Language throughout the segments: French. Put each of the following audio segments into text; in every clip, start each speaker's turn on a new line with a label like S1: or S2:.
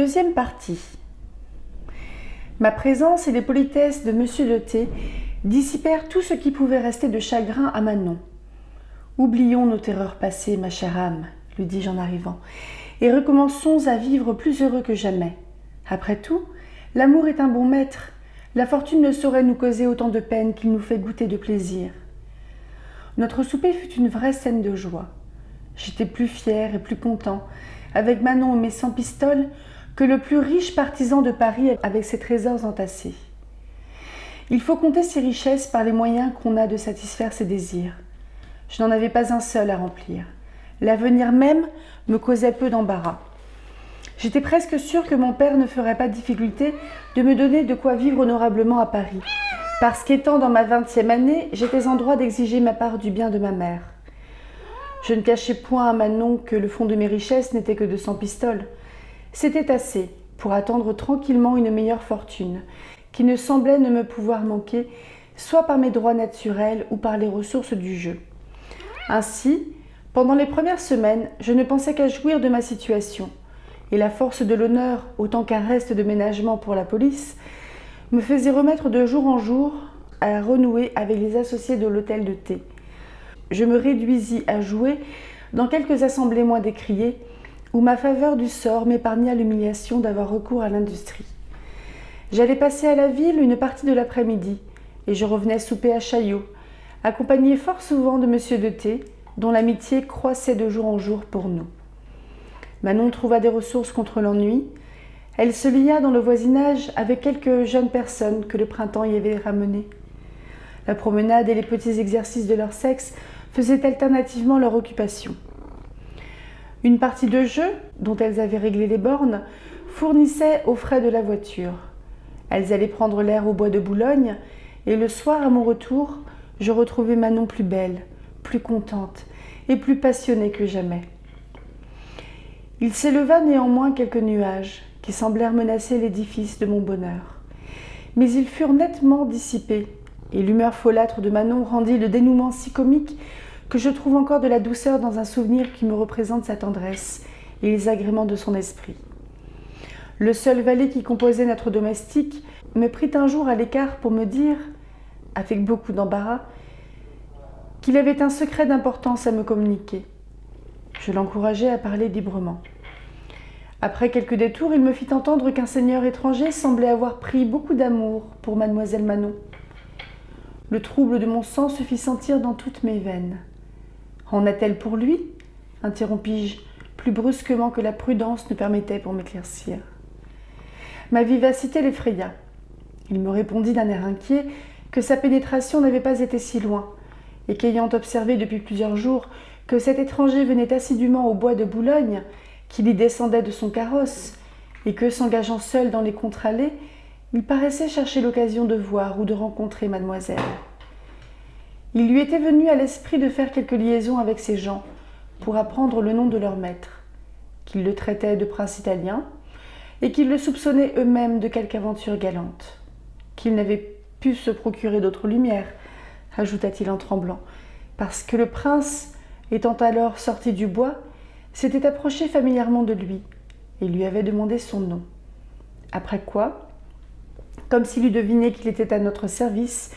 S1: Deuxième partie. Ma présence et les politesses de Monsieur de T dissipèrent tout ce qui pouvait rester de chagrin à Manon. « Oublions nos terreurs passées, ma chère âme, » lui dis-je en arrivant, « et recommençons à vivre plus heureux que jamais. Après tout, l'amour est un bon maître. La fortune ne saurait nous causer autant de peine qu'il nous fait goûter de plaisir. » Notre souper fut une vraie scène de joie. J'étais plus fier et plus content, avec Manon et mes 100 pistoles, que le plus riche partisan de Paris avec ses trésors entassés. Il faut compter ses richesses par les moyens qu'on a de satisfaire ses désirs. Je n'en avais pas un seul à remplir. L'avenir même me causait peu d'embarras. J'étais presque sûre que mon père ne ferait pas difficulté de me donner de quoi vivre honorablement à Paris, parce qu'étant dans ma 20e année, j'étais en droit d'exiger ma part du bien de ma mère. Je ne cachais point à Manon que le fond de mes richesses n'était que de 100 pistoles. C'était assez pour attendre tranquillement une meilleure fortune, qui ne semblait ne me pouvoir manquer, soit par mes droits naturels ou par les ressources du jeu. Ainsi, pendant les premières semaines, je ne pensais qu'à jouir de ma situation, et la force de l'honneur, autant qu'un reste de ménagement pour la police, me faisait remettre de jour en jour à renouer avec les associés de l'hôtel de T. Je me réduisis à jouer dans quelques assemblées moins décriées, où ma faveur du sort m'épargna l'humiliation d'avoir recours à l'industrie. J'allais passer à la ville une partie de l'après-midi, et je revenais souper à Chaillot, accompagné fort souvent de Monsieur de T, dont l'amitié croissait de jour en jour pour nous. Manon trouva des ressources contre l'ennui. Elle se lia dans le voisinage avec quelques jeunes personnes que le printemps y avait ramenées. La promenade et les petits exercices de leur sexe faisaient alternativement leur occupation. Une partie de jeu, dont elles avaient réglé les bornes, fournissait aux frais de la voiture. Elles allaient prendre l'air au bois de Boulogne, et le soir, à mon retour, je retrouvais Manon plus belle, plus contente et plus passionnée que jamais. Il s'éleva néanmoins quelques nuages qui semblèrent menacer l'édifice de mon bonheur. Mais ils furent nettement dissipés, et l'humeur folâtre de Manon rendit le dénouement si comique que je trouve encore de la douceur dans un souvenir qui me représente sa tendresse et les agréments de son esprit. Le seul valet qui composait notre domestique me prit un jour à l'écart pour me dire, avec beaucoup d'embarras, qu'il avait un secret d'importance à me communiquer. Je l'encourageai à parler librement. Après quelques détours, il me fit entendre qu'un seigneur étranger semblait avoir pris beaucoup d'amour pour mademoiselle Manon. Le trouble de mon sang se fit sentir dans toutes mes veines. « En a-t-elle pour lui » interrompis-je, plus brusquement que la prudence ne permettait pour m'éclaircir. Ma vivacité l'effraya. Il me répondit d'un air inquiet que sa pénétration n'avait pas été si loin, et qu'ayant observé depuis plusieurs jours que cet étranger venait assidûment au bois de Boulogne, qu'il y descendait de son carrosse, et que, s'engageant seul dans les contre-allées, il paraissait chercher l'occasion de voir ou de rencontrer mademoiselle. Il lui était venu à l'esprit de faire quelques liaisons avec ces gens pour apprendre le nom de leur maître, qu'ils le traitaient de prince italien et qu'ils le soupçonnaient eux-mêmes de quelque aventure galante, qu'ils n'avaient pu se procurer d'autres lumières, ajouta-t-il en tremblant, parce que le prince, étant alors sorti du bois, s'était approché familièrement de lui et lui avait demandé son nom. Après quoi, comme s'il eût deviné qu'il était à notre service,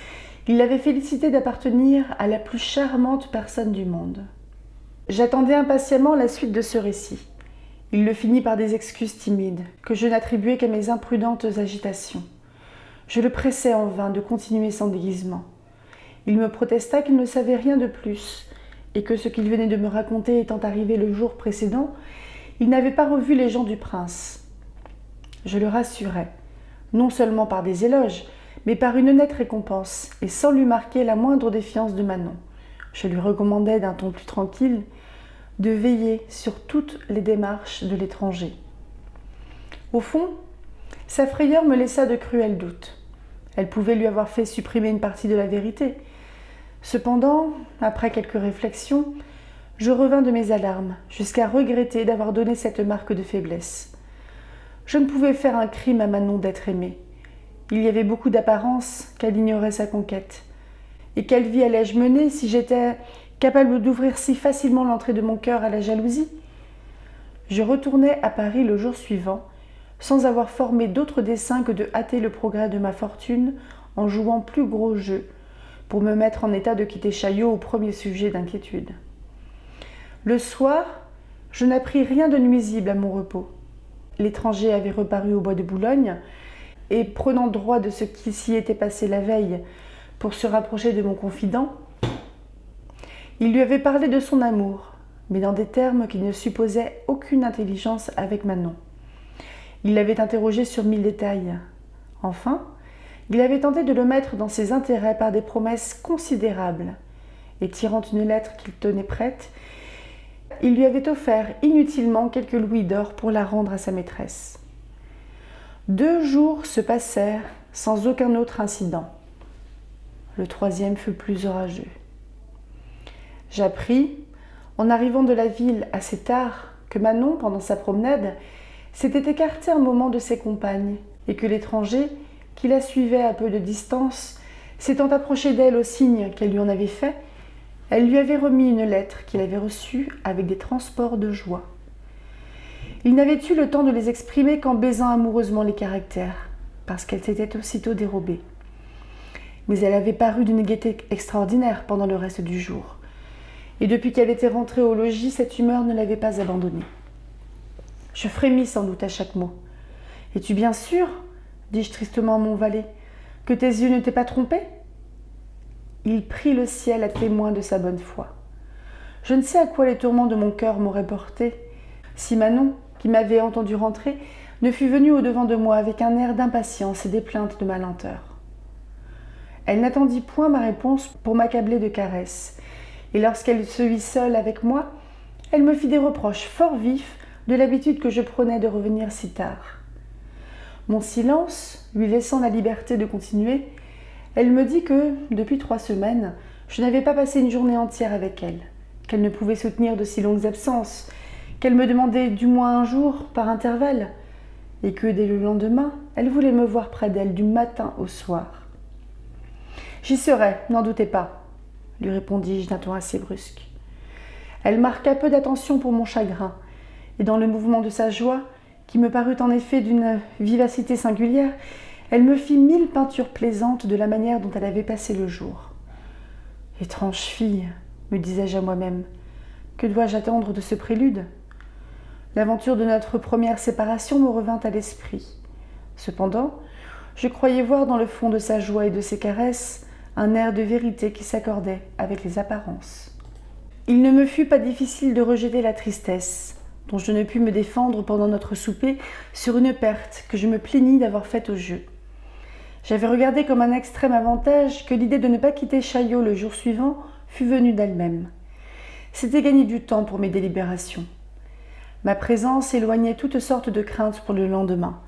S1: il l'avait félicité d'appartenir à la plus charmante personne du monde. J'attendais impatiemment la suite de ce récit. Il le finit par des excuses timides, que je n'attribuais qu'à mes imprudentes agitations. Je le pressai en vain de continuer son déguisement. Il me protesta qu'il ne savait rien de plus, et que ce qu'il venait de me raconter étant arrivé le jour précédent, il n'avait pas revu les gens du prince. Je le rassurai, non seulement par des éloges, mais par une honnête récompense, et sans lui marquer la moindre défiance de Manon. Je lui recommandai d'un ton plus tranquille de veiller sur toutes les démarches de l'étranger. Au fond, sa frayeur me laissa de cruels doutes. Elle pouvait lui avoir fait supprimer une partie de la vérité. Cependant, après quelques réflexions, je revins de mes alarmes, jusqu'à regretter d'avoir donné cette marque de faiblesse. Je ne pouvais faire un crime à Manon d'être aimée. Il y avait beaucoup d'apparence qu'elle ignorait sa conquête. Et quelle vie allais-je mener si j'étais capable d'ouvrir si facilement l'entrée de mon cœur à la jalousie ? Je retournai à Paris le jour suivant, sans avoir formé d'autre dessein que de hâter le progrès de ma fortune en jouant plus gros jeu, pour me mettre en état de quitter Chaillot au premier sujet d'inquiétude. Le soir, je n'appris rien de nuisible à mon repos. L'étranger avait reparu au bois de Boulogne, et prenant droit de ce qui s'y était passé la veille pour se rapprocher de mon confident, il lui avait parlé de son amour, mais dans des termes qui ne supposaient aucune intelligence avec Manon. Il l'avait interrogé sur 1000 détails. Enfin, il avait tenté de le mettre dans ses intérêts par des promesses considérables, et tirant une lettre qu'il tenait prête, il lui avait offert inutilement quelques louis d'or pour la rendre à sa maîtresse. 2 jours se passèrent sans aucun autre incident. Le 3e fut plus orageux. J'appris, en arrivant de la ville assez tard, que Manon, pendant sa promenade, s'était écartée un moment de ses compagnes, et que l'étranger, qui la suivait à peu de distance, s'étant approché d'elle au signe qu'elle lui en avait fait, elle lui avait remis une lettre qu'il avait reçue avec des transports de joie. Il n'avait eu le temps de les exprimer qu'en baisant amoureusement les caractères, parce qu'elle s'était aussitôt dérobée. Mais elle avait paru d'une gaieté extraordinaire pendant le reste du jour, et depuis qu'elle était rentrée au logis, cette humeur ne l'avait pas abandonnée. Je frémis sans doute à chaque mot. « Es-tu bien sûr, dis-je tristement à mon valet, que tes yeux ne t'aient pas trompé ?» Il prit le ciel à témoin de sa bonne foi. Je ne sais à quoi les tourments de mon cœur m'auraient porté, si Manon, qui m'avait entendu rentrer, ne fût venue au-devant de moi avec un air d'impatience et des plaintes de ma lenteur. Elle n'attendit point ma réponse pour m'accabler de caresses, et lorsqu'elle se vit seule avec moi, elle me fit des reproches fort vifs de l'habitude que je prenais de revenir si tard. Mon silence, lui laissant la liberté de continuer, elle me dit que, depuis 3 semaines, je n'avais pas passé une journée entière avec elle, qu'elle ne pouvait soutenir de si longues absences, qu'elle me demandait du moins un jour par intervalle, et que dès le lendemain, elle voulait me voir près d'elle du matin au soir. « J'y serai, n'en doutez pas, » lui répondis-je d'un ton assez brusque. Elle marqua peu d'attention pour mon chagrin, et dans le mouvement de sa joie, qui me parut en effet d'une vivacité singulière, elle me fit 1000 peintures plaisantes de la manière dont elle avait passé le jour. « Étrange fille, me disais-je à moi-même, que dois-je attendre de ce prélude ? L'aventure de notre première séparation me revint à l'esprit. Cependant, je croyais voir dans le fond de sa joie et de ses caresses un air de vérité qui s'accordait avec les apparences. Il ne me fut pas difficile de rejeter la tristesse, dont je ne pus me défendre pendant notre souper sur une perte que je me plaignis d'avoir faite au jeu. J'avais regardé comme un extrême avantage que l'idée de ne pas quitter Chaillot le jour suivant fût venue d'elle-même. C'était gagner du temps pour mes délibérations. Ma présence éloignait toutes sortes de craintes pour le lendemain,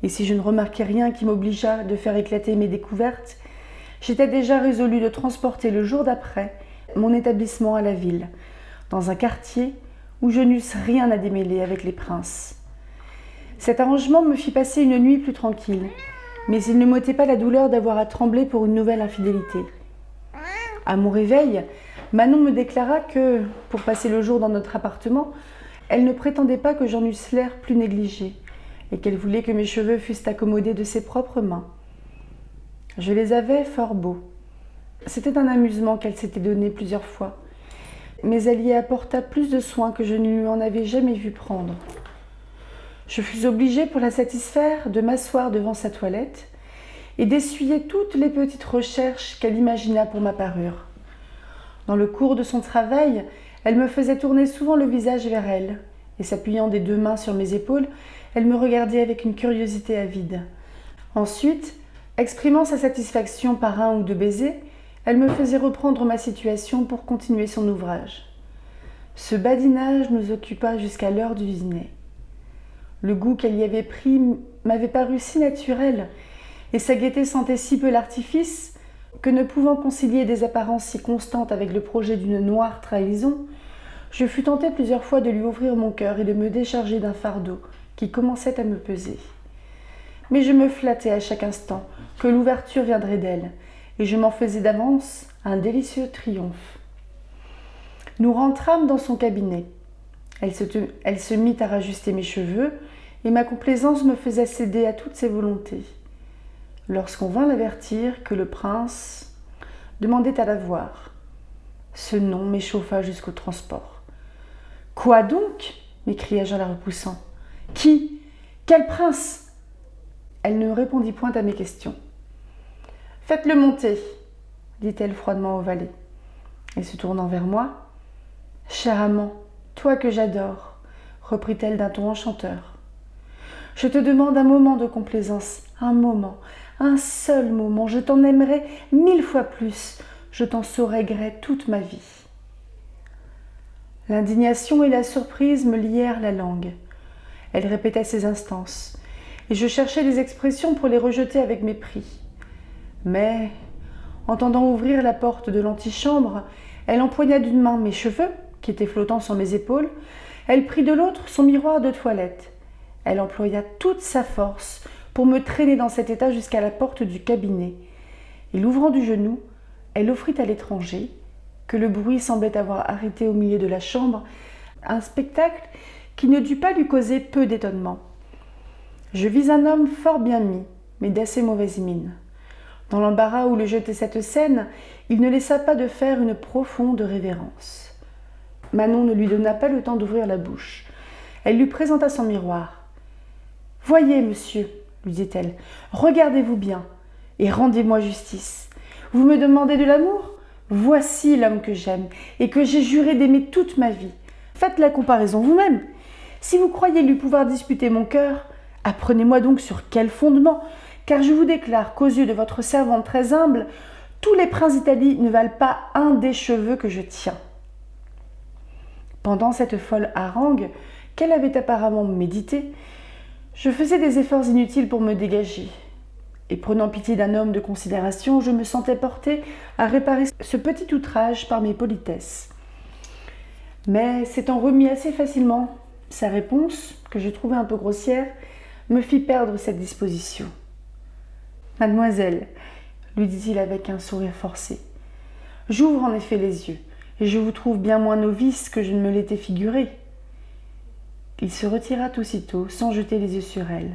S1: et si je ne remarquais rien qui m'obligeât de faire éclater mes découvertes, j'étais déjà résolue de transporter le jour d'après mon établissement à la ville, dans un quartier où je n'eusse rien à démêler avec les princes. Cet arrangement me fit passer une nuit plus tranquille, mais il ne m'ôtait pas la douleur d'avoir à trembler pour une nouvelle infidélité. À mon réveil, Manon me déclara que, pour passer le jour dans notre appartement, elle ne prétendait pas que j'en eusse l'air plus négligé, et qu'elle voulait que mes cheveux fussent accommodés de ses propres mains. Je les avais fort beaux. C'était un amusement qu'elle s'était donné plusieurs fois, mais elle y apporta plus de soin que je ne lui en avais jamais vu prendre. Je fus obligée, pour la satisfaire, de m'asseoir devant sa toilette et d'essuyer toutes les petites recherches qu'elle imagina pour ma parure. Dans le cours de son travail, elle me faisait tourner souvent le visage vers elle, et s'appuyant des 2 mains sur mes épaules, elle me regardait avec une curiosité avide. Ensuite, exprimant sa satisfaction par 1 ou 2 baisers, elle me faisait reprendre ma situation pour continuer son ouvrage. Ce badinage nous occupa jusqu'à l'heure du dîner. Le goût qu'elle y avait pris m'avait paru si naturel, et sa gaieté sentait si peu l'artifice, que ne pouvant concilier des apparences si constantes avec le projet d'une noire trahison, je fus tentée plusieurs fois de lui ouvrir mon cœur et de me décharger d'un fardeau qui commençait à me peser. Mais je me flattais à chaque instant que l'ouverture viendrait d'elle, et je m'en faisais d'avance un délicieux triomphe. Nous rentrâmes dans son cabinet. Elle se mit à rajuster mes cheveux et ma complaisance me faisait céder à toutes ses volontés. Lorsqu'on vint l'avertir que le prince demandait à la voir, ce nom m'échauffa jusqu'au transport. « Quoi donc ?» m'écriai-je en la repoussant. « Qui ? Quel prince ?» Elle ne répondit point à mes questions. « Faites-le monter, » dit-elle froidement au valet. Et se tournant vers moi, « Cher amant, toi que j'adore, » reprit-elle d'un ton enchanteur. « Je te demande un moment de complaisance, un moment, un seul moment, je t'en aimerai 1000 fois plus, je t'en saurai gré toute ma vie. » L'indignation et la surprise me lièrent la langue. Elle répétait ses instances, et je cherchais des expressions pour les rejeter avec mépris. Mais, entendant ouvrir la porte de l'antichambre, elle empoigna d'une main mes cheveux, qui étaient flottants sur mes épaules, elle prit de l'autre son miroir de toilette. Elle employa toute sa force pour me traîner dans cet état jusqu'à la porte du cabinet, et l'ouvrant du genou, elle offrit à l'étranger, que le bruit semblait avoir arrêté au milieu de la chambre, un spectacle qui ne dut pas lui causer peu d'étonnement. Je vis un homme fort bien mis, mais d'assez mauvaise mine. Dans l'embarras où le jetait cette scène, il ne laissa pas de faire une profonde révérence. Manon ne lui donna pas le temps d'ouvrir la bouche. Elle lui présenta son miroir. « Voyez, monsieur, lui dit-elle, regardez-vous bien et rendez-moi justice. Vous me demandez de l'amour ? Voici l'homme que j'aime et que j'ai juré d'aimer toute ma vie. Faites la comparaison vous-même. Si vous croyez lui pouvoir disputer mon cœur, apprenez-moi donc sur quel fondement, car je vous déclare qu'aux yeux de votre servante très humble, tous les princes d'Italie ne valent pas un des cheveux que je tiens. » Pendant cette folle harangue, qu'elle avait apparemment méditée, je faisais des efforts inutiles pour me dégager. Et prenant pitié d'un homme de considération, je me sentais portée à réparer ce petit outrage par mes politesses. Mais s'étant remis assez facilement, sa réponse, que je trouvais un peu grossière, me fit perdre cette disposition. « Mademoiselle, » lui dit-il avec un sourire forcé, « j'ouvre en effet les yeux, et je vous trouve bien moins novice que je ne me l'étais figuré. » Il se retira aussitôt, sans jeter les yeux sur elle,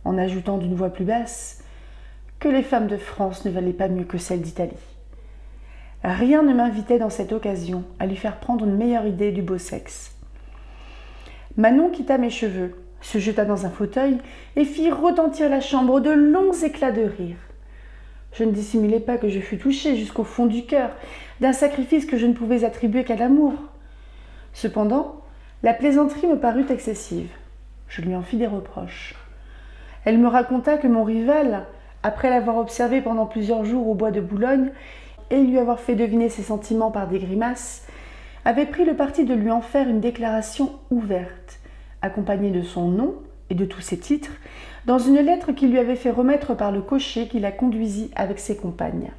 S1: en ajoutant d'une voix plus basse que les femmes de France ne valaient pas mieux que celles d'Italie. Rien ne m'invitait dans cette occasion à lui faire prendre une meilleure idée du beau sexe. Manon quitta mes cheveux, se jeta dans un fauteuil et fit retentir la chambre de longs éclats de rire. Je ne dissimulai pas que je fus touchée jusqu'au fond du cœur d'un sacrifice que je ne pouvais attribuer qu'à l'amour. Cependant, la plaisanterie me parut excessive. Je lui en fis des reproches. Elle me raconta que mon rival, après l'avoir observé pendant plusieurs jours au bois de Boulogne et lui avoir fait deviner ses sentiments par des grimaces, avait pris le parti de lui en faire une déclaration ouverte, accompagnée de son nom et de tous ses titres, dans une lettre qu'il lui avait fait remettre par le cocher qui la conduisit avec ses compagnes,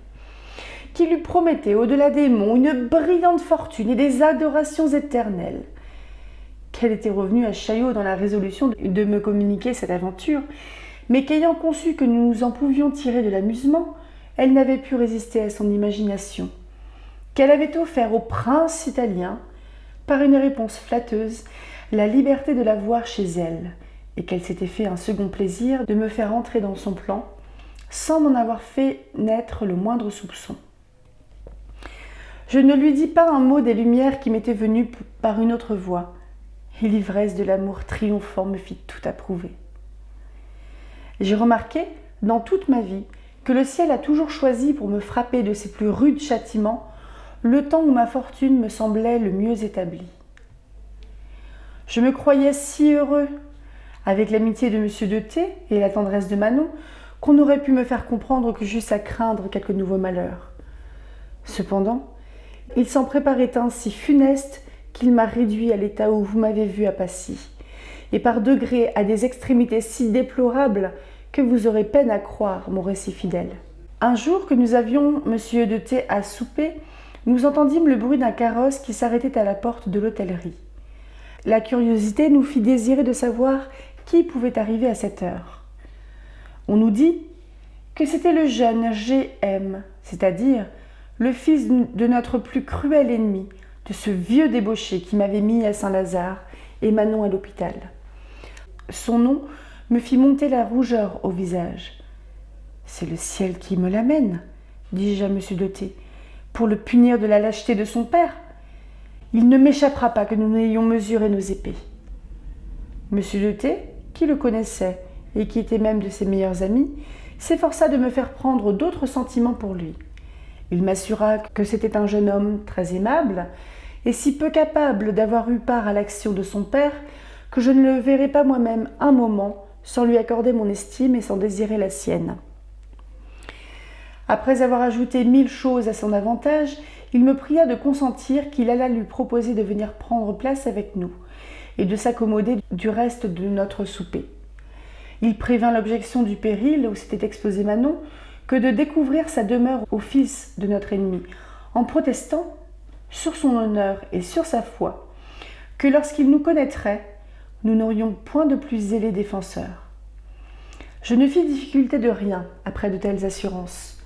S1: qui lui promettait au-delà des monts une brillante fortune et des adorations éternelles, qu'elle était revenue à Chaillot dans la résolution de me communiquer cette aventure, mais qu'ayant conçu que nous en pouvions tirer de l'amusement, elle n'avait pu résister à son imagination, qu'elle avait offert au prince italien, par une réponse flatteuse, la liberté de la voir chez elle, et qu'elle s'était fait un second plaisir de me faire entrer dans son plan, sans m'en avoir fait naître le moindre soupçon. Je ne lui dis pas un mot des lumières qui m'étaient venues par une autre voie, et l'ivresse de l'amour triomphant me fit tout approuver. J'ai remarqué, dans toute ma vie, que le ciel a toujours choisi pour me frapper de ses plus rudes châtiments le temps où ma fortune me semblait le mieux établie. Je me croyais si heureux, avec l'amitié de M. de T et la tendresse de Manon, qu'on aurait pu me faire comprendre que j'eusse à craindre quelque nouveau malheur. Cependant, il s'en préparait un si funeste qu'il m'a réduit à l'état où vous m'avez vu à Passy, et par degrés à des extrémités si déplorables que vous aurez peine à croire mon récit fidèle. Un jour que nous avions M. de T à souper, nous entendîmes le bruit d'un carrosse qui s'arrêtait à la porte de l'hôtellerie. La curiosité nous fit désirer de savoir qui pouvait arriver à cette heure. On nous dit que c'était le jeune G.M., c'est-à-dire le fils de notre plus cruel ennemi, de ce vieux débauché qui m'avait mis à Saint-Lazare et Manon à l'hôpital. son nom me fit monter la rougeur au visage. « C'est le ciel qui me l'amène, dis-je à M. de T, pour le punir de la lâcheté de son père. Il ne m'échappera pas que nous n'ayons mesuré nos épées. » M. de T, qui le connaissait et qui était même de ses meilleurs amis, s'efforça de me faire prendre d'autres sentiments pour lui. Il m'assura que c'était un jeune homme très aimable et si peu capable d'avoir eu part à l'action de son père que je ne le verrais pas moi-même un moment sans lui accorder mon estime et sans désirer la sienne. Après avoir ajouté 1000 choses à son avantage, il me pria de consentir qu'il alla lui proposer de venir prendre place avec nous et de s'accommoder du reste de notre souper. Il prévint l'objection du péril où s'était exposé Manon que de découvrir sa demeure au fils de notre ennemi, en protestant, sur son honneur et sur sa foi, que lorsqu'il nous connaîtrait, nous n'aurions point de plus zélés défenseurs. Je ne fis difficulté de rien après de telles assurances.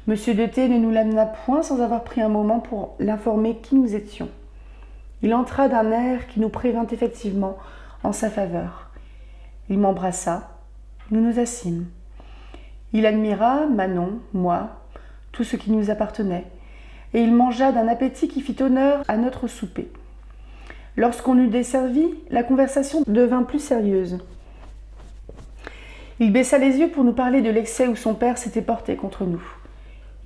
S1: Monsieur de T ne nous l'amena point sans avoir pris un moment pour l'informer qui nous étions. Il entra d'un air qui nous prévint effectivement en sa faveur. Il m'embrassa, nous nous assîmes. Il admira, Manon, moi, tout ce qui nous appartenait, et il mangea d'un appétit qui fit honneur à notre souper. Lorsqu'on eut desservi, la conversation devint plus sérieuse. Il baissa les yeux pour nous parler de l'excès où son père s'était porté contre nous.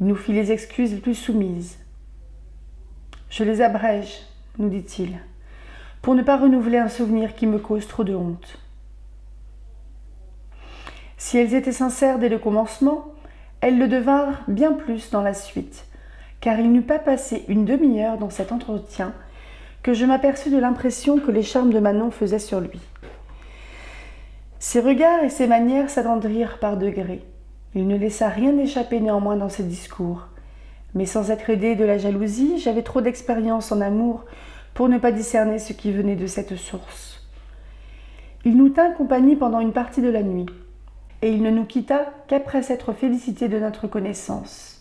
S1: Il nous fit les excuses les plus soumises. « Je les abrège, nous dit-il, pour ne pas renouveler un souvenir qui me cause trop de honte. » Si elles étaient sincères dès le commencement, elles le devinrent bien plus dans la suite, car il n'eut pas passé une demi-heure dans cet entretien que je m'aperçus de l'impression que les charmes de Manon faisaient sur lui. Ses regards et ses manières s'attendrirent par degrés. Il ne laissa rien échapper néanmoins dans ses discours. Mais sans être aidé de la jalousie, j'avais trop d'expérience en amour pour ne pas discerner ce qui venait de cette source. Il nous tint compagnie pendant une partie de la nuit, et il ne nous quitta qu'après s'être félicité de notre connaissance,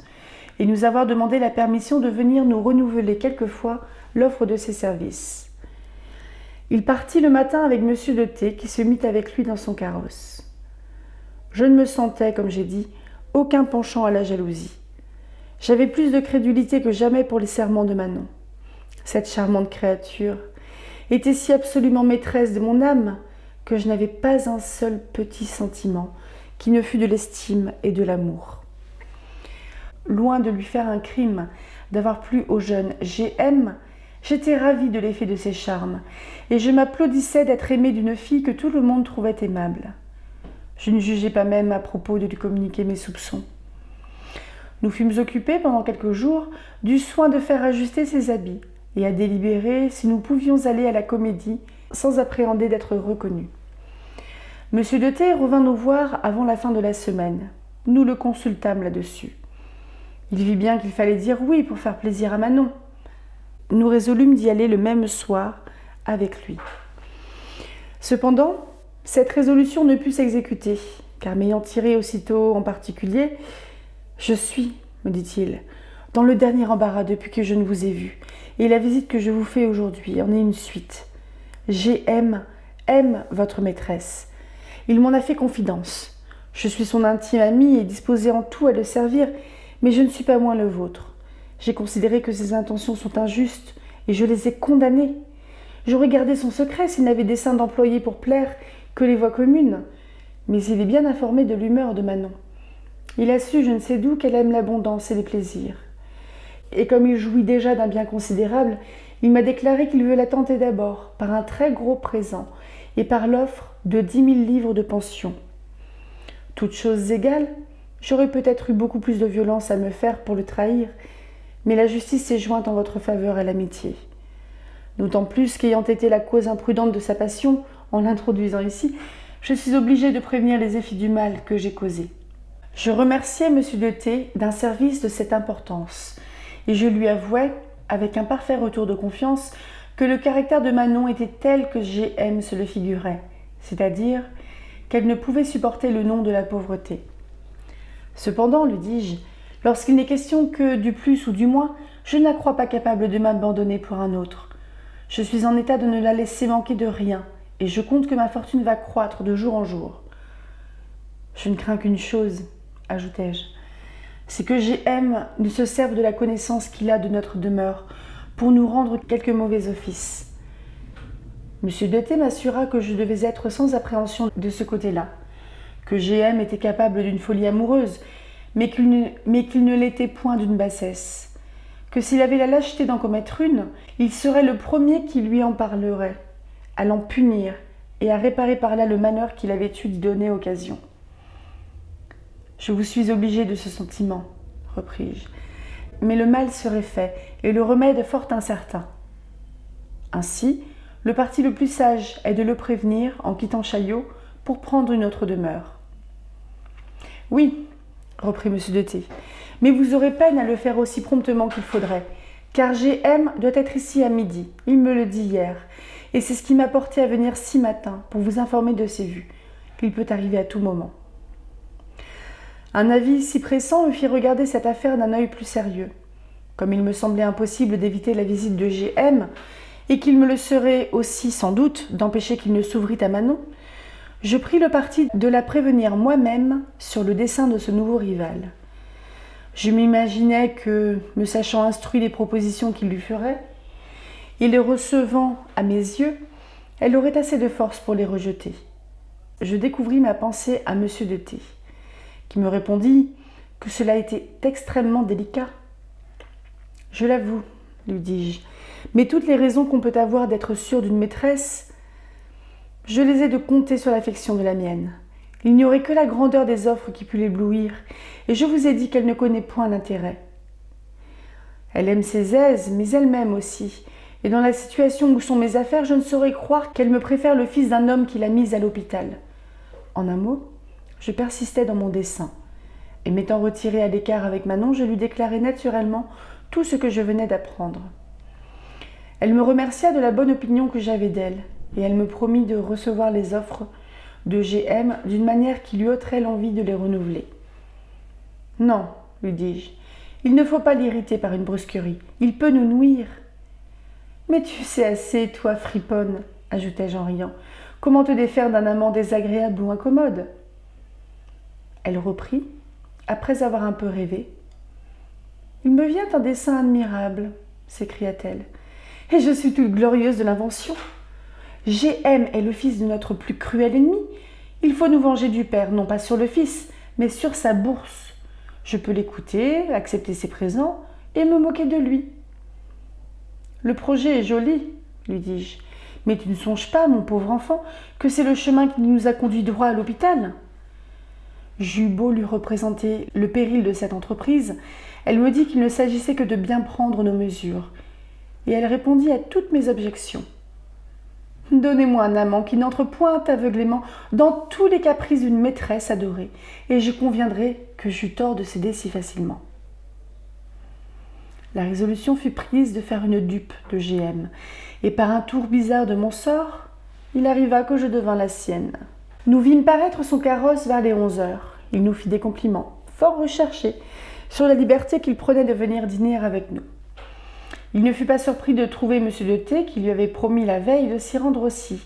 S1: et nous avoir demandé la permission de venir nous renouveler quelquefois l'offre de ses services. Il partit le matin avec M. de T, qui se mit avec lui dans son carrosse. Je ne me sentais, comme j'ai dit, aucun penchant à la jalousie. J'avais plus de crédulité que jamais pour les serments de Manon. Cette charmante créature était si absolument maîtresse de mon âme que je n'avais pas un seul petit sentiment qui ne fût de l'estime et de l'amour. Loin de lui faire un crime d'avoir plu au jeune G.M., j'étais ravie de l'effet de ses charmes, et je m'applaudissais d'être aimée d'une fille que tout le monde trouvait aimable. Je ne jugeais pas même à propos de lui communiquer mes soupçons. Nous fûmes occupés pendant quelques jours du soin de faire ajuster ses habits et à délibérer si nous pouvions aller à la comédie sans appréhender d'être reconnus. Monsieur de T revint nous voir avant la fin de la semaine. Nous le consultâmes là-dessus. Il vit bien qu'il fallait dire oui pour faire plaisir à Manon. Nous résolûmes d'y aller le même soir avec lui. Cependant, cette résolution ne put s'exécuter, car m'ayant tiré aussitôt en particulier, « Je suis, me dit-il, dans le dernier embarras depuis que je ne vous ai vu, et la visite que je vous fais aujourd'hui en est une suite. G.M. aime votre maîtresse. Il m'en a fait confidence. Je suis son intime ami et disposée en tout à le servir, mais je ne suis pas moins le vôtre. J'ai considéré que ses intentions sont injustes, et je les ai condamnées. J'aurais gardé son secret s'il n'avait dessein d'employer pour plaire que les voies communes, mais il est bien informé de l'humeur de Manon. Il a su, je ne sais d'où, qu'elle aime l'abondance et les plaisirs. Et comme il jouit déjà d'un bien considérable, il m'a déclaré qu'il veut la tenter d'abord par un très gros présent et par l'offre de 10 000 livres de pension. Toutes choses égales, j'aurais peut-être eu beaucoup plus de violence à me faire pour le trahir, mais la justice s'est jointe en votre faveur à l'amitié. D'autant plus qu'ayant été la cause imprudente de sa passion, en l'introduisant ici, je suis obligée de prévenir les effets du mal que j'ai causé. Je remerciai M. de T d'un service de cette importance, et je lui avouai, avec un parfait retour de confiance, que le caractère de Manon était tel que G.M. se le figurait, c'est-à-dire qu'elle ne pouvait supporter le nom de la pauvreté. Cependant, lui dis-je, lorsqu'il n'est question que du plus ou du moins, je ne la crois pas capable de m'abandonner pour un autre. Je suis en état de ne la laisser manquer de rien, et je compte que ma fortune va croître de jour en jour. Je ne crains qu'une chose, ajoutai-je, c'est que G.M. ne se serve de la connaissance qu'il a de notre demeure pour nous rendre quelque mauvais office. Monsieur de T m'assura que je devais être sans appréhension de ce côté-là, que G.M. était capable d'une folie amoureuse, mais qu'il ne l'était point d'une bassesse, que s'il avait la lâcheté d'en commettre une, il serait le premier qui lui en parlerait, à l'en punir et à réparer par là le malheur qu'il avait eu de donner occasion. Je vous suis obligé de ce sentiment, repris-je, mais le mal serait fait et le remède fort incertain. Ainsi, le parti le plus sage est de le prévenir en quittant Chaillot pour prendre une autre demeure. Oui, reprit M. de T, mais vous aurez peine à le faire aussi promptement qu'il faudrait, car G.M. doit être ici à midi, il me le dit hier, et c'est ce qui m'a porté à venir si matin pour vous informer de ses vues. Il peut arriver à tout moment. Un avis si pressant me fit regarder cette affaire d'un œil plus sérieux. Comme il me semblait impossible d'éviter la visite de G.M., et qu'il me le serait aussi sans doute d'empêcher qu'il ne s'ouvrît à Manon, je pris le parti de la prévenir moi-même sur le dessein de ce nouveau rival. Je m'imaginais que, me sachant instruit des propositions qu'il lui ferait, et les recevant à mes yeux, elle aurait assez de force pour les rejeter. Je découvris ma pensée à M. de T, qui me répondit que cela était extrêmement délicat. « Je l'avoue, lui dis-je, mais toutes les raisons qu'on peut avoir d'être sûr d'une maîtresse, je les ai de compter sur l'affection de la mienne. Il n'y aurait que la grandeur des offres qui pût l'éblouir, et je vous ai dit qu'elle ne connaît point l'intérêt. Elle aime ses aises, mais elle m'aime aussi, et dans la situation où sont mes affaires, je ne saurais croire qu'elle me préfère le fils d'un homme qui l'a mise à l'hôpital. » En un mot, je persistais dans mon dessein, et m'étant retirée à l'écart avec Manon, je lui déclarai naturellement tout ce que je venais d'apprendre. Elle me remercia de la bonne opinion que j'avais d'elle, et elle me promit de recevoir les offres de G.M. d'une manière qui lui ôterait l'envie de les renouveler. « Non, lui dis-je, il ne faut pas l'irriter par une brusquerie, il peut nous nuire. »« Mais tu sais assez, toi, friponne, ajoutai-je en riant, comment te défaire d'un amant désagréable ou incommode ?» Elle reprit, après avoir un peu rêvé. « Il me vient un dessein admirable, s'écria-t-elle, et je suis toute glorieuse de l'invention. G.M. est le fils de notre plus cruel ennemi. Il faut nous venger du père, non pas sur le fils, mais sur sa bourse. Je peux l'écouter, accepter ses présents et me moquer de lui. »« Le projet est joli, lui dis-je, mais tu ne songes pas, mon pauvre enfant, que c'est le chemin qui nous a conduit droit à l'hôpital. » J'eus beau lui représenter le péril de cette entreprise, elle me dit qu'il ne s'agissait que de bien prendre nos mesures, et elle répondit à toutes mes objections. « Donnez-moi un amant qui n'entre point aveuglément dans tous les caprices d'une maîtresse adorée, et je conviendrai que j'eus tort de céder si facilement. » La résolution fut prise de faire une dupe de G.M., et par un tour bizarre de mon sort, il arriva que je devins la sienne. Nous vîmes paraître son carrosse vers les 11 heures. Il nous fit des compliments, fort recherchés, sur la liberté qu'il prenait de venir dîner avec nous. Il ne fut pas surpris de trouver M. de T, qui lui avait promis la veille de s'y rendre aussi,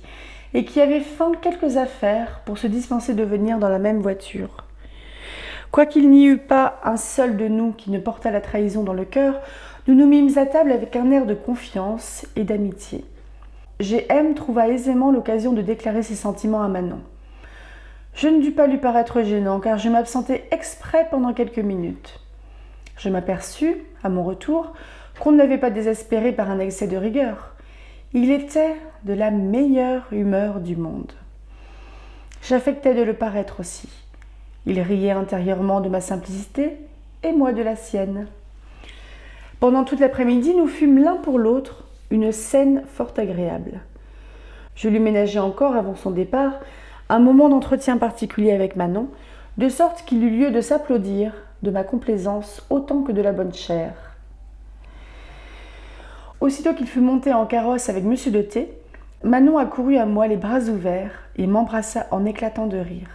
S1: et qui avait feint quelques affaires pour se dispenser de venir dans la même voiture. Quoiqu'il n'y eût pas un seul de nous qui ne portât la trahison dans le cœur, nous nous mîmes à table avec un air de confiance et d'amitié. G.M. trouva aisément l'occasion de déclarer ses sentiments à Manon. Je ne dus pas lui paraître gênant, car je m'absentais exprès pendant quelques minutes. Je m'aperçus, à mon retour, qu'on ne l'avait pas désespéré par un excès de rigueur. Il était de la meilleure humeur du monde. J'affectais de le paraître aussi. Il riait intérieurement de ma simplicité et moi de la sienne. Pendant toute l'après-midi, nous fûmes l'un pour l'autre une scène fort agréable. Je lui ménageai encore, avant son départ, un moment d'entretien particulier avec Manon, de sorte qu'il eut lieu de s'applaudir de ma complaisance autant que de la bonne chère. Aussitôt qu'il fut monté en carrosse avec M. de T, Manon accourut à moi les bras ouverts et m'embrassa en éclatant de rire.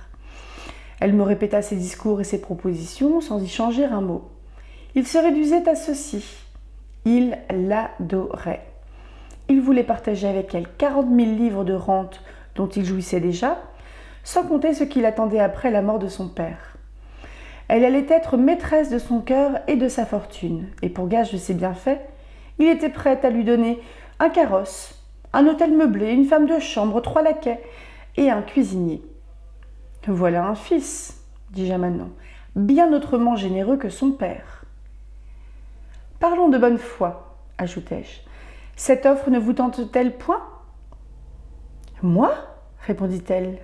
S1: Elle me répéta ses discours et ses propositions sans y changer un mot. Il se réduisait à ceci. Il l'adorait. Il voulait partager avec elle 40 000 livres de rente dont il jouissait déjà, sans compter ce qui l'attendait après la mort de son père. Elle allait être maîtresse de son cœur et de sa fortune, et pour gage de ses bienfaits, il était prêt à lui donner un carrosse, un hôtel meublé, une femme de chambre, 3 laquais et un cuisinier. « Voilà un fils, dis-je à Manon, bien autrement généreux que son père. »« Parlons de bonne foi, ajoutai-je. Cette offre ne vous tente-t-elle point ?»« Moi ?» répondit-elle,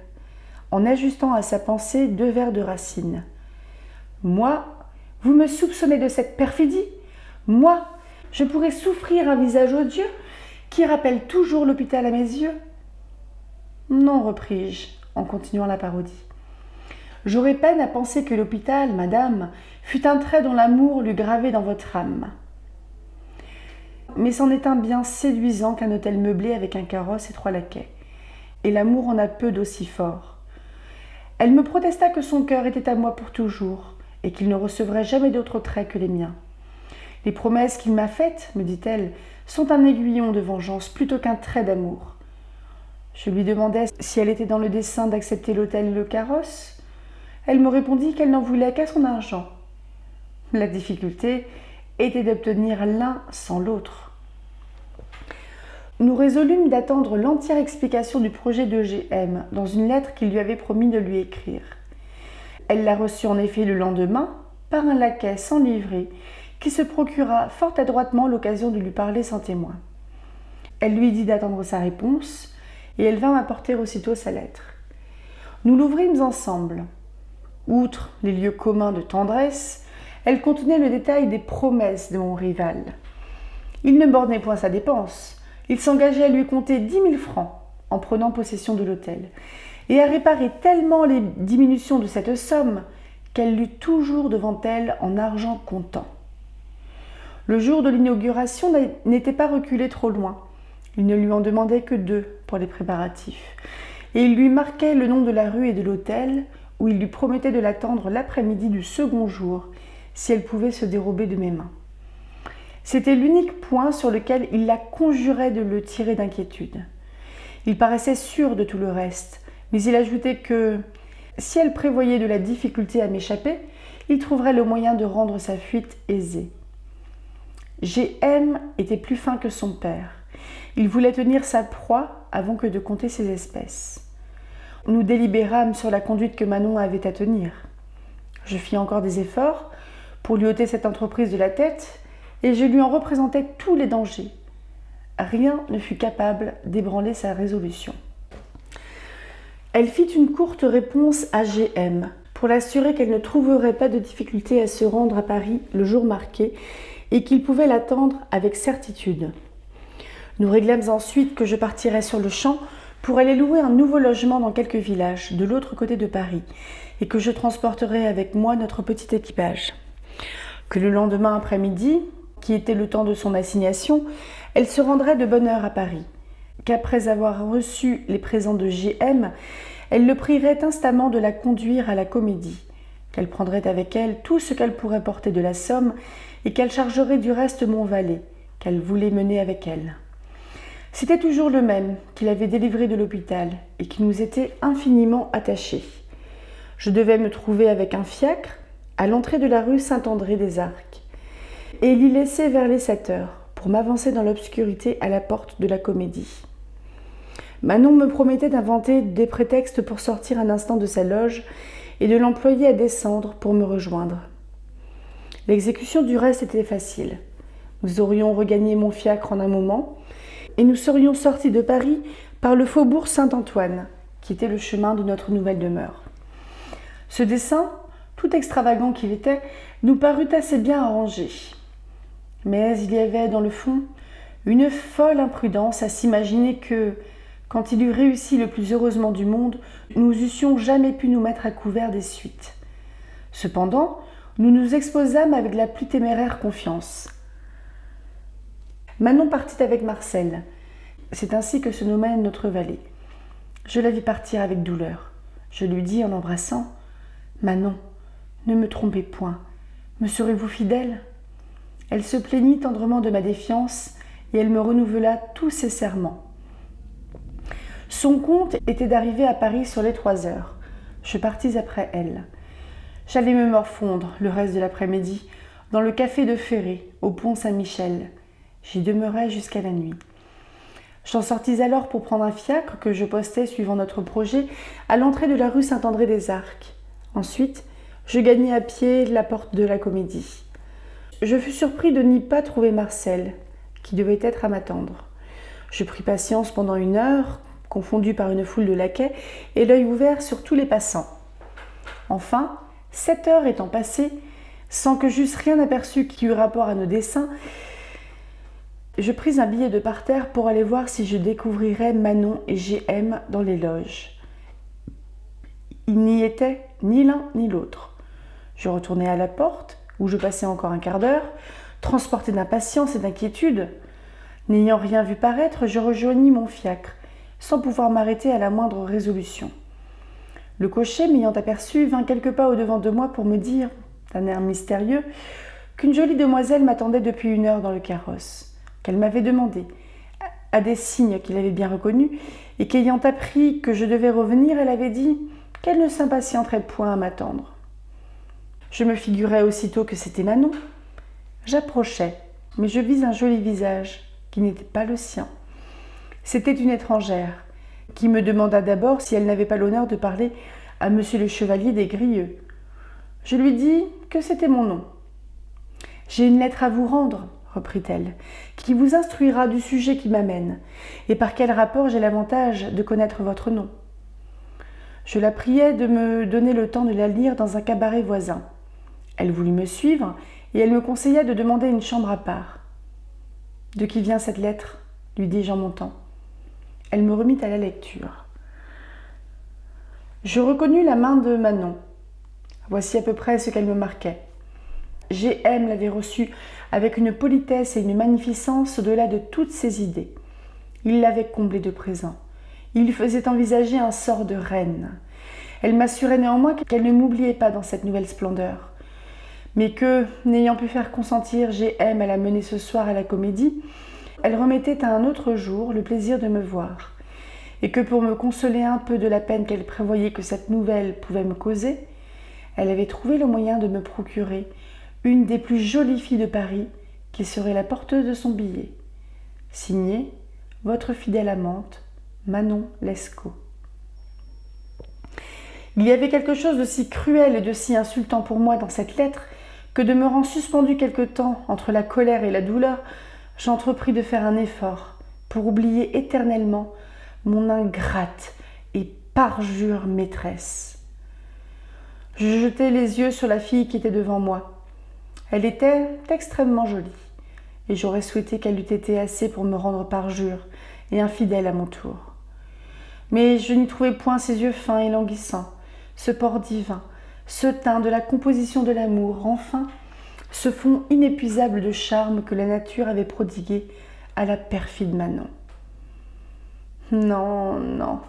S1: en ajustant à sa pensée 2 vers de Racine. « Moi, vous me soupçonnez de cette perfidie ? Moi, je pourrais souffrir un visage odieux qui rappelle toujours l'hôpital à mes yeux ? Non, repris-je, en continuant la parodie. J'aurais peine à penser que l'hôpital, madame, fût un trait dont l'amour l'eût gravé dans votre âme. Mais c'en est un bien séduisant qu'un hôtel meublé avec un carrosse et 3 laquais. Et l'amour en a peu d'aussi fort. Elle me protesta que son cœur était à moi pour toujours, et qu'il ne recevrait jamais d'autres traits que les miens. Les promesses qu'il m'a faites, me dit-elle, sont un aiguillon de vengeance plutôt qu'un trait d'amour. Je lui demandai si elle était dans le dessein d'accepter l'hôtel et le carrosse. Elle me répondit qu'elle n'en voulait qu'à son argent. La difficulté était d'obtenir l'un sans l'autre. Nous résolûmes d'attendre l'entière explication du projet de G.M. dans une lettre qu'il lui avait promis de lui écrire. Elle la reçut en effet le lendemain par un laquais sans livrée qui se procura fort adroitement l'occasion de lui parler sans témoin. Elle lui dit d'attendre sa réponse et elle vint m'apporter aussitôt sa lettre. Nous l'ouvrîmes ensemble. Outre les lieux communs de tendresse, elle contenait le détail des promesses de mon rival. Il ne bornait point sa dépense. Il s'engageait à lui compter 10 000 francs en prenant possession de l'hôtel et à réparer tellement les diminutions de cette somme qu'elle l'eut toujours devant elle en argent comptant. Le jour de l'inauguration n'était pas reculé trop loin. Il ne lui en demandait que 2 pour les préparatifs et il lui marquait le nom de la rue et de l'hôtel où il lui promettait de l'attendre l'après-midi du second jour si elle pouvait se dérober de mes mains. C'était l'unique point sur lequel il la conjurait de le tirer d'inquiétude. Il paraissait sûr de tout le reste, mais il ajoutait que, si elle prévoyait de la difficulté à m'échapper, il trouverait le moyen de rendre sa fuite aisée. G.M. était plus fin que son père. Il voulait tenir sa proie avant que de compter ses espèces. Nous délibérâmes sur la conduite que Manon avait à tenir. Je fis encore des efforts pour lui ôter cette entreprise de la tête, et je lui en représentais tous les dangers. Rien ne fut capable d'ébranler sa résolution. Elle fit une courte réponse à G.M. pour l'assurer qu'elle ne trouverait pas de difficulté à se rendre à Paris le jour marqué et qu'il pouvait l'attendre avec certitude. Nous réglâmes ensuite que je partirais sur le champ pour aller louer un nouveau logement dans quelques villages de l'autre côté de Paris et que je transporterais avec moi notre petit équipage. Que le lendemain après-midi, qui était le temps de son assignation, elle se rendrait de bonne heure à Paris, qu'après avoir reçu les présents de G.M., elle le prierait instamment de la conduire à la Comédie, qu'elle prendrait avec elle tout ce qu'elle pourrait porter de la somme et qu'elle chargerait du reste mon valet, qu'elle voulait mener avec elle. C'était toujours le même qui l'avait délivré de l'hôpital et qui nous était infiniment attachés. Je devais me trouver avec un fiacre à l'entrée de la rue Saint-André-des-Arcs et l'y laisser vers les 7 heures pour m'avancer dans l'obscurité à la porte de la Comédie. Manon me promettait d'inventer des prétextes pour sortir un instant de sa loge et de l'employer à descendre pour me rejoindre. L'exécution du reste était facile. Nous aurions regagné mon fiacre en un moment et nous serions sortis de Paris par le faubourg Saint-Antoine, qui était le chemin de notre nouvelle demeure. Ce dessein, tout extravagant qu'il était, nous parut assez bien arrangé. Mais il y avait dans le fond une folle imprudence à s'imaginer que, quand il eut réussi le plus heureusement du monde, nous eussions jamais pu nous mettre à couvert des suites. Cependant, nous nous exposâmes avec la plus téméraire confiance. Manon partit avec Marcel. C'est ainsi que se nommait notre valet. Je la vis partir avec douleur. Je lui dis en l'embrassant : « Manon, ne me trompez point. Me serez-vous fidèle ?» Elle se plaignit tendrement de ma défiance et elle me renouvela tous ses serments. Son compte était d'arriver à Paris sur les 3 heures. Je partis après elle. J'allais me morfondre le reste de l'après-midi dans le café de Ferré, au pont Saint-Michel. J'y demeurai jusqu'à la nuit. J'en sortis alors pour prendre un fiacre que je postais suivant notre projet à l'entrée de la rue Saint-André-des-Arcs. Ensuite, je gagnai à pied la porte de la Comédie. Je fus surpris de n'y pas trouver Marcel, qui devait être à m'attendre. Je pris patience pendant 1 heure, confondu par une foule de laquais, et l'œil ouvert sur tous les passants. Enfin, 7 heures étant passées, sans que j'eusse rien aperçu qui eût rapport à nos desseins, je pris un billet de parterre pour aller voir si je découvrirais Manon et G.M. dans les loges. Il n'y était ni l'un ni l'autre. Je retournai à la porte, où je passai encore un quart d'heure, transporté d'impatience et d'inquiétude. N'ayant rien vu paraître, je rejoignis mon fiacre, sans pouvoir m'arrêter à la moindre résolution. Le cocher, m'ayant aperçu, vint quelques pas au-devant de moi pour me dire, d'un air mystérieux, qu'une jolie demoiselle m'attendait depuis 1 heure dans le carrosse, qu'elle m'avait demandé, à des signes qu'il avait bien reconnus, et qu'ayant appris que je devais revenir, elle avait dit qu'elle ne s'impatienterait point à m'attendre. Je me figurais aussitôt que c'était Manon. J'approchai, mais je vis un joli visage, qui n'était pas le sien. C'était une étrangère, qui me demanda d'abord si elle n'avait pas l'honneur de parler à monsieur le chevalier des Grieux. Je lui dis que c'était mon nom. « J'ai une lettre à vous rendre, reprit-elle, qui vous instruira du sujet qui m'amène, et par quel rapport j'ai l'avantage de connaître votre nom. » Je la priai de me donner le temps de la lire dans un cabaret voisin. Elle voulut me suivre, et elle me conseilla de demander une chambre à part. « De qui vient cette lettre ?» lui dis-je en montant. Elle me remit à la lecture. Je reconnus la main de Manon. Voici à peu près ce qu'elle me marquait. G.M. l'avait reçue avec une politesse et une magnificence au-delà de toutes ses idées. Il l'avait comblée de présents. Il lui faisait envisager un sort de reine. Elle m'assurait néanmoins qu'elle ne m'oubliait pas dans cette nouvelle splendeur, mais que, n'ayant pu faire consentir G.M. à la mener ce soir à la Comédie, elle remettait à un autre jour le plaisir de me voir, et que pour me consoler un peu de la peine qu'elle prévoyait que cette nouvelle pouvait me causer, elle avait trouvé le moyen de me procurer une des plus jolies filles de Paris, qui serait la porteuse de son billet. Signé, votre fidèle amante, Manon Lescaut. Il y avait quelque chose de si cruel et de si insultant pour moi dans cette lettre que, demeurant suspendu quelque temps entre la colère et la douleur, j'entrepris de faire un effort pour oublier éternellement mon ingrate et parjure maîtresse. Je jetai les yeux sur la fille qui était devant moi. Elle était extrêmement jolie, et j'aurais souhaité qu'elle eût été assez pour me rendre parjure et infidèle à mon tour. Mais je n'y trouvais point ces yeux fins et languissants, ce port divin, ce teint de la composition de l'amour, enfin, ce fond inépuisable de charme que la nature avait prodigué à la perfide Manon. « Non, non,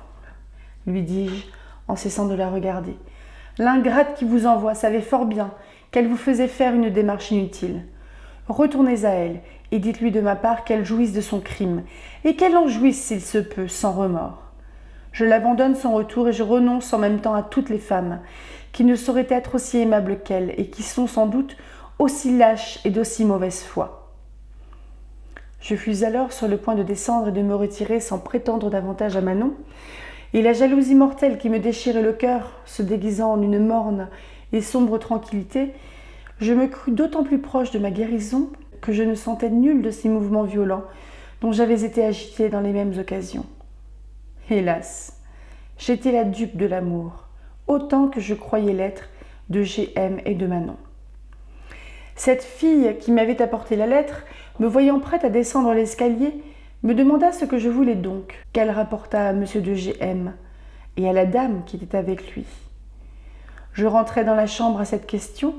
S1: lui dis-je en cessant de la regarder. L'ingrate qui vous envoie savait fort bien qu'elle vous faisait faire une démarche inutile. Retournez à elle et dites-lui de ma part qu'elle jouisse de son crime et qu'elle en jouisse s'il se peut, sans remords. Je l'abandonne sans retour et je renonce en même temps à toutes les femmes qui ne sauraient être aussi aimables qu'elle et qui sont sans doute aussi lâches et d'aussi mauvaise foi. » Je fus alors sur le point de descendre et de me retirer sans prétendre davantage à Manon, et la jalousie mortelle qui me déchirait le cœur, se déguisant en une morne et sombre tranquillité, je me crus d'autant plus proche de ma guérison que je ne sentais nul de ces mouvements violents dont j'avais été agitée dans les mêmes occasions. Hélas, j'étais la dupe de l'amour, autant que je croyais l'être de G.M. et de Manon. Cette fille qui m'avait apporté la lettre, me voyant prête à descendre l'escalier, me demanda ce que je voulais donc, qu'elle rapporta à monsieur de G.M. et à la dame qui était avec lui. Je rentrai dans la chambre à cette question,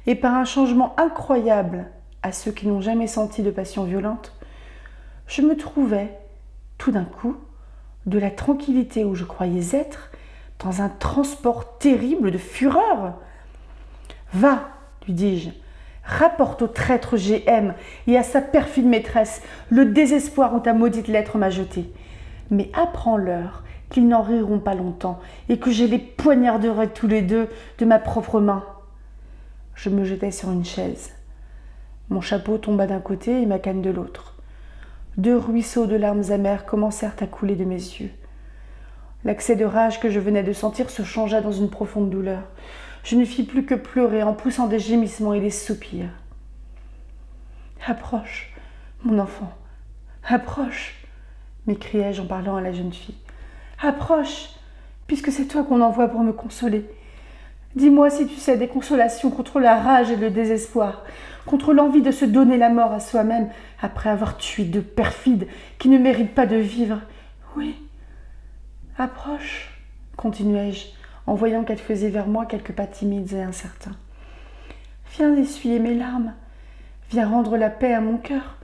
S1: et par un changement incroyable à ceux qui n'ont jamais senti de passion violente, je me trouvais, tout d'un coup, de la tranquillité où je croyais être, dans un transport terrible de fureur. « Va, lui dis-je, rapporte au traître G.M. et à sa perfide maîtresse le désespoir où ta maudite lettre m'a jeté. Mais apprends-leur qu'ils n'en riront pas longtemps et que je les poignarderai tous les deux de ma propre main. Je me jetai sur une chaise. Mon chapeau tomba d'un côté et ma canne de l'autre. 2 ruisseaux de larmes amères commencèrent à couler de mes yeux. L'accès de rage que je venais de sentir se changea dans une profonde douleur. Je ne fis plus que pleurer en poussant des gémissements et des soupirs. « Approche, mon enfant, approche !» m'écriai-je en parlant à la jeune fille. « Approche, puisque c'est toi qu'on envoie pour me consoler. Dis-moi si tu sais des consolations contre la rage et le désespoir, contre l'envie de se donner la mort à soi-même après avoir tué 2 perfides qui ne méritent pas de vivre. Oui, approche, continuai-je, en voyant qu'elle faisait vers moi quelques pas timides et incertains. Viens essuyer mes larmes, viens rendre la paix à mon cœur,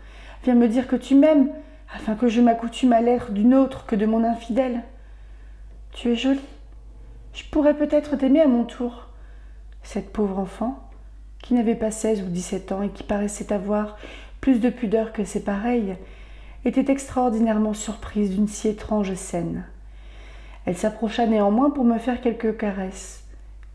S1: viens me dire que tu m'aimes, afin que je m'accoutume à l'être d'une autre que de mon infidèle. Tu es jolie, je pourrais peut-être t'aimer à mon tour. » Cette pauvre enfant, qui n'avait pas 16 ou 17 ans et qui paraissait avoir plus de pudeur que ses pareilles, était extraordinairement surprise d'une si étrange scène. Elle s'approcha néanmoins pour me faire quelques caresses,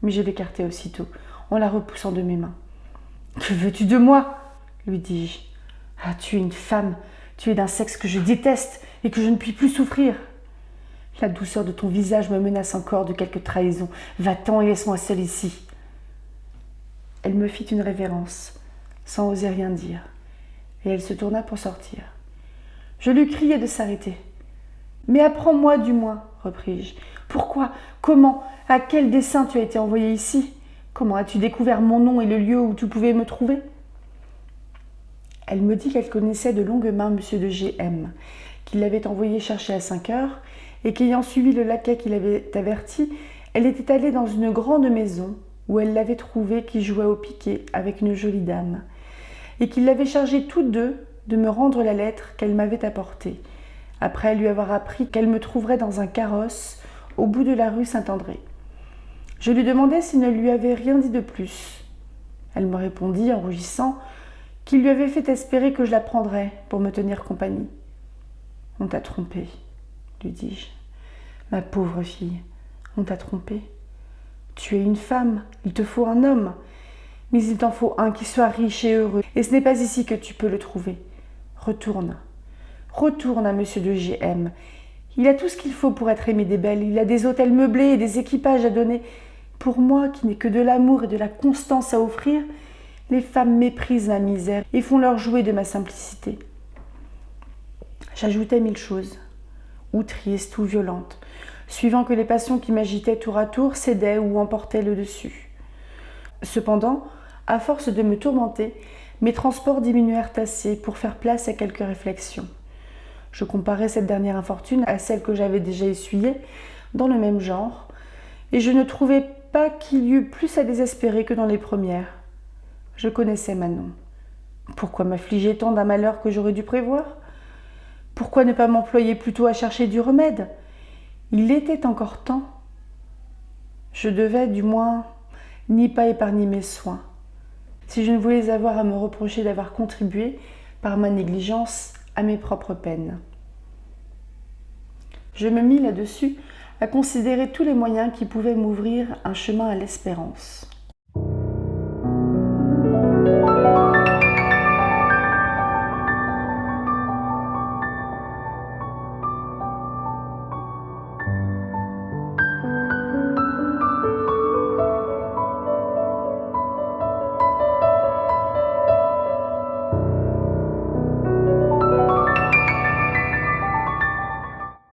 S1: mais je l'écartai aussitôt, en la repoussant de mes mains. « Que veux-tu de moi ?» lui dis-je. « Ah, tu es une femme, tu es d'un sexe que je déteste et que je ne puis plus souffrir. La douceur de ton visage me menace encore de quelque trahison. Va-t'en et laisse-moi seule ici. » Elle me fit une révérence, sans oser rien dire, et elle se tourna pour sortir. Je lui criai de s'arrêter. « Mais apprends-moi du moins, repris-je. Pourquoi, comment, à quel dessein tu as été envoyé ici? Comment as-tu découvert mon nom et le lieu où tu pouvais me trouver ?» Elle me dit qu'elle connaissait de longue main M. de G.M., qu'il l'avait envoyé chercher à 5 heures, et qu'ayant suivi le laquais qui l'avait averti, elle était allée dans une grande maison où elle l'avait trouvé qui jouait au piquet avec une jolie dame, et qu'il l'avait chargé tous deux de me rendre la lettre qu'elle m'avait apportée, après lui avoir appris qu'elle me trouverait dans un carrosse au bout de la rue Saint-André. Je lui demandai s'il ne lui avait rien dit de plus. Elle me répondit, en rougissant, qu'il lui avait fait espérer que je la prendrais pour me tenir compagnie. « On t'a trompée, » lui dis-je. « Ma pauvre fille, on t'a trompée. Tu es une femme, il te faut un homme, mais il t'en faut un qui soit riche et heureux, et ce n'est pas ici que tu peux le trouver. Retourne à monsieur de G.M. Il a tout ce qu'il faut pour être aimé des belles, il a des hôtels meublés et des équipages à donner. Pour moi, qui n'ai que de l'amour et de la constance à offrir, les femmes méprisent ma misère et font leur jouet de ma simplicité. » J'ajoutais 1000 choses, ou tristes ou violentes, suivant que les passions qui m'agitaient tour à tour cédaient ou emportaient le dessus. Cependant, à force de me tourmenter, mes transports diminuèrent assez pour faire place à quelques réflexions. Je comparais cette dernière infortune à celle que j'avais déjà essuyée, dans le même genre, et je ne trouvais pas qu'il y eût plus à désespérer que dans les premières. Je connaissais Manon. Pourquoi m'affliger tant d'un malheur que j'aurais dû prévoir ? Pourquoi ne pas m'employer plutôt à chercher du remède ? Il était encore temps. Je devais, du moins, n'y pas épargner mes soins, si je ne voulais avoir à me reprocher d'avoir contribué, par ma négligence, à mes propres peines. Je me mis là-dessus à considérer tous les moyens qui pouvaient m'ouvrir un chemin à l'espérance.